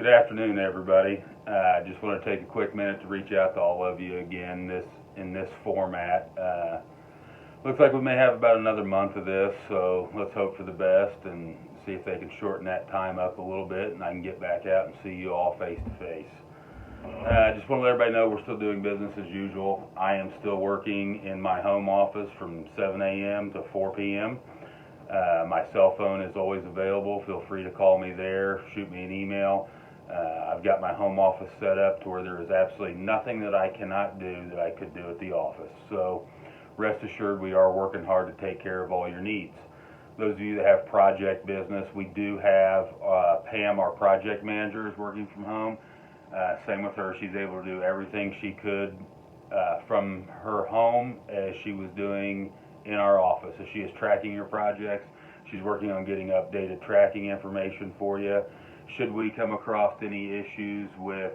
Good afternoon, everybody. I just want to take a quick minute to reach out to all of you again in this format. Looks like we may have about another month of this, so let's hope for the best and see if they can shorten that time up a little bit and I can get back out and see you all face to face. I just want to let everybody know we're still doing business as usual. I am still working in my home office from 7 a.m. to 4 p.m. My cell phone is always available. Feel free to call me there, shoot me an email. I've got my home office set up to where there is absolutely nothing that I cannot do that I could do at the office. So rest assured we are working hard to take care of all your needs. Those of you that have project business, we do have Pam, our project manager, is working from home. Same with her. She's able to do everything she could from her home as she was doing in our office. So she is tracking your projects. She's working on getting updated tracking information for you. Should we come across any issues with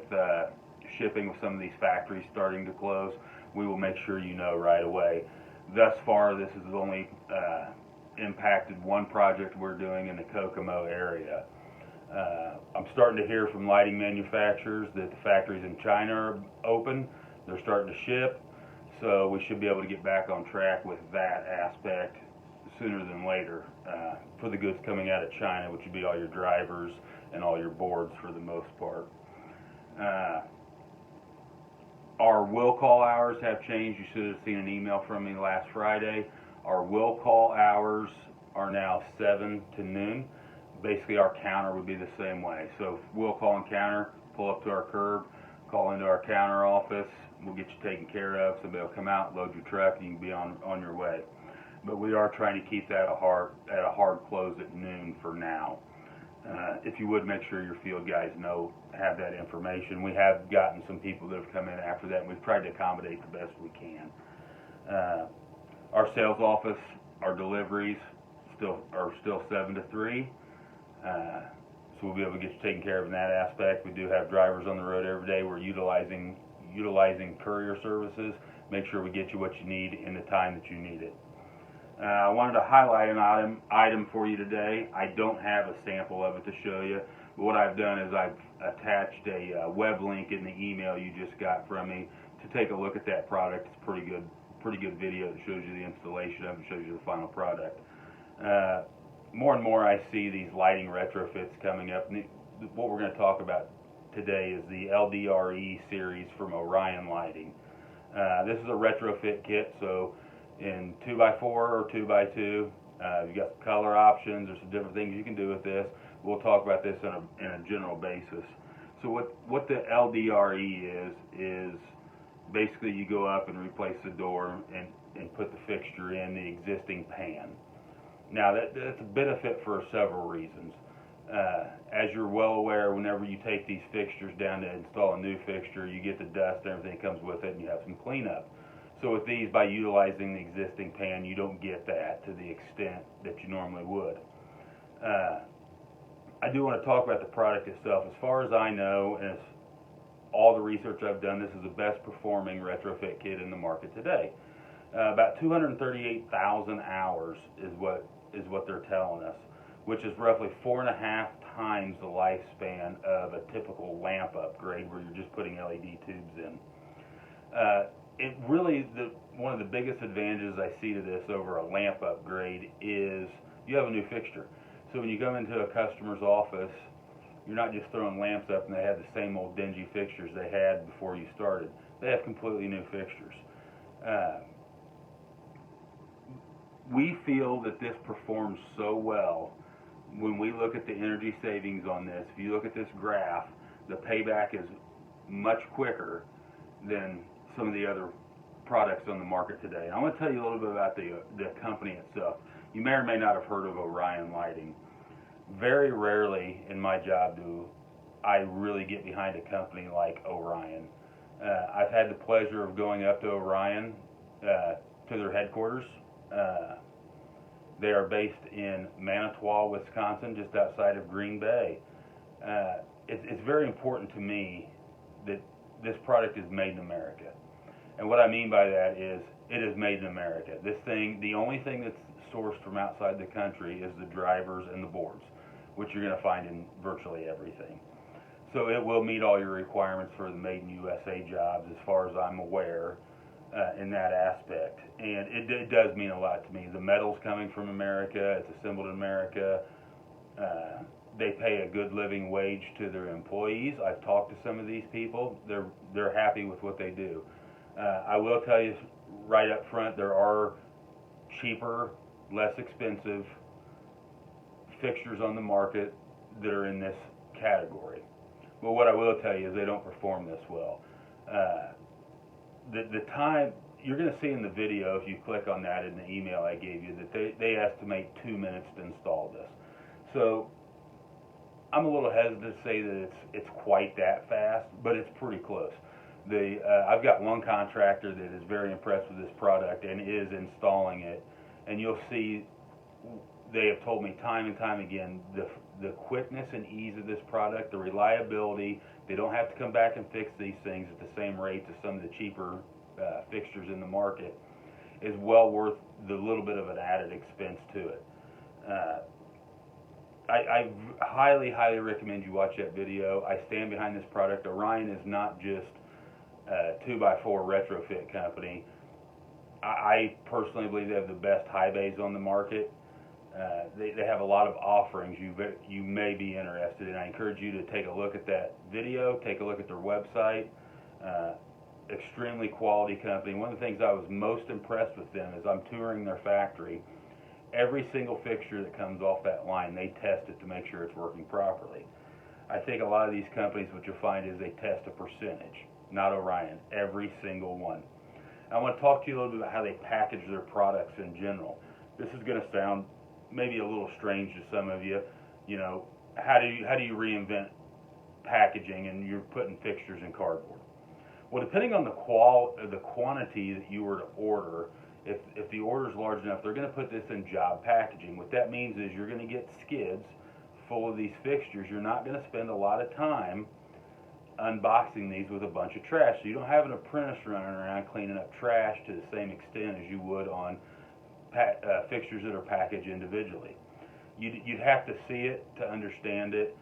shipping with some of these factories starting to close, we will make sure you know right away. Thus far, this has only impacted one project we're doing in the Kokomo area. I'm starting to hear from lighting manufacturers that the factories in China are open. They're starting to ship, so we should be able to get back on track with that aspect sooner than later for the goods coming out of China, which would be all your drivers and all your boards for the most part. Our will call hours have changed. You should have seen an email from me last Friday. Our will call hours are now 7 to noon. Basically, our counter would be the same way. So we'll call and counter, pull up to our curb, call into our counter office. We'll get you taken care of. Somebody will come out, load your truck, and you can be on your way. But we are trying to keep that at a hard close at noon for now. If you would, make sure your field guys have that information. We have gotten some people that have come in after that, and we've tried to accommodate the best we can. Our sales office, our deliveries are still 7 to 3. So we'll be able to get you taken care of in that aspect. We do have drivers on the road every day. We're utilizing courier services. Make sure we get you what you need in the time that you need it. I wanted to highlight an item for you today. I don't have a sample of it to show you, but what I've done is I've attached a web link in the email you just got from me to take a look at that product. It's a pretty good video that shows you the installation of it, shows you the final product. More and more I see these lighting retrofits coming up. What we're going to talk about today is the LDRE series from Orion Lighting. This is a retrofit kit, so in 2x4 or 2x2, you've got color options. There's some different things you can do with this. We'll talk about this in a general basis. So what the LDRE is basically you go up and replace the door and put the fixture in the existing pan. Now that's a benefit for several reasons. As you're well aware, whenever you take these fixtures down to install a new fixture, you get the dust and everything that comes with it, and you have some cleanup. So with these, by utilizing the existing pan, you don't get that to the extent that you normally would. I do want to talk about the product itself. As far as I know, and as all the research I've done, this is the best performing retrofit kit in the market today. About 238,000 hours is what they're telling us, which is roughly 4.5 times the lifespan of a typical lamp upgrade where you're just putting LED tubes in. One of the biggest advantages I see to this over a lamp upgrade is you have a new fixture. So when you come into a customer's office, you're not just throwing lamps up and they have the same old dingy fixtures they had before you started. They have completely new fixtures. We feel that this performs so well when we look at the energy savings on this. If you look at this graph, the payback is much quicker than some of the other products on the market today. And I want to tell you a little bit about the company itself. You may or may not have heard of Orion Lighting. Very rarely in my job do I really get behind a company like Orion. I've had the pleasure of going up to Orion to their headquarters. They are based in Manitowoc, Wisconsin, just outside of Green Bay. It's very important to me that this product is made in America. And what I mean by that is it is made in America. The only thing that's sourced from outside the country is the drivers and the boards, which you're going to find in virtually everything. So it will meet all your requirements for the Made in USA jobs, as far as I'm aware, in that aspect. And it does mean a lot to me. The metal's coming from America. It's assembled in America. They pay a good living wage to their employees. I've talked to some of these people. They're happy with what they do. I will tell you right up front, there are cheaper, less expensive fixtures on the market that are in this category. But what I will tell you is they don't perform this well. The time you're going to see in the video, if you click on that in the email I gave you, that they estimate 2 minutes to install this. So I'm a little hesitant to say that it's quite that fast, but it's pretty close. I've got one contractor that is very impressed with this product and is installing it, and you'll see they have told me time and time again the quickness and ease of this product, the reliability. They don't have to come back and fix these things at the same rates as some of the cheaper fixtures in the market, is well worth the little bit of an added expense to it. I highly, highly recommend you watch that video. I stand behind this product. Orion is not just a 2x4 retrofit company. I personally believe they have the best high bays on the market. They have a lot of offerings you may be interested in. I encourage you to take a look at that video, take a look at their website. Extremely quality company. One of the things I was most impressed with them is I'm touring their factory. Every single fixture that comes off that line, they test it to make sure it's working properly. I think a lot of these companies, what you'll find is they test a percentage, not Orion, every single one. I want to talk to you a little bit about how they package their products in general. This is going to sound maybe a little strange to some of you. You know, how do you reinvent packaging and you're putting fixtures in cardboard? Well, depending on the quantity that you were to order, if the order is large enough, they're going to put this in job packaging. What that means is you're going to get skids full of these fixtures. You're not going to spend a lot of time unboxing these with a bunch of trash. So you don't have an apprentice running around cleaning up trash to the same extent as you would on fixtures that are packaged individually. You'd have to see it to understand it.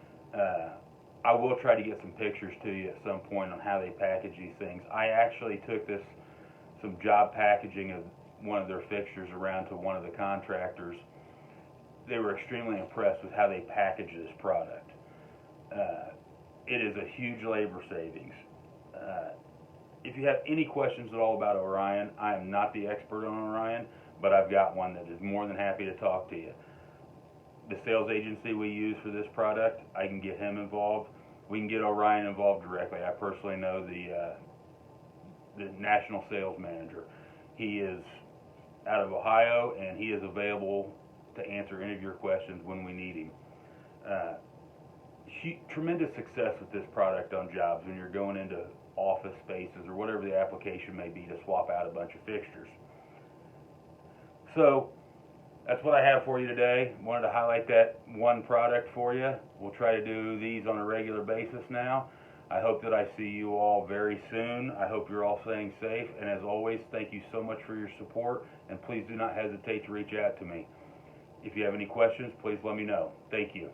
I will try to get some pictures to you at some point on how they package these things. I actually took some job packaging of one of their fixtures around to one of the contractors. They were extremely impressed with how they package this product. It is a huge labor savings. If you have any questions at all about Orion, I am not the expert on Orion, but I've got one that is more than happy to talk to you. The sales agency we use for this product, I can get him involved. We can get Orion involved directly. I personally know the national sales manager. He is out of Ohio, and he is available to answer any of your questions when we need him. Tremendous success with this product on jobs when you're going into office spaces or whatever the application may be to swap out a bunch of fixtures. So that's what I have for you today. Wanted to highlight that one product for you. We'll try to do these on a regular basis now. I hope that I see you all very soon. I hope you're all staying safe. And as always, thank you so much for your support. And please do not hesitate to reach out to me. If you have any questions, please let me know. Thank you.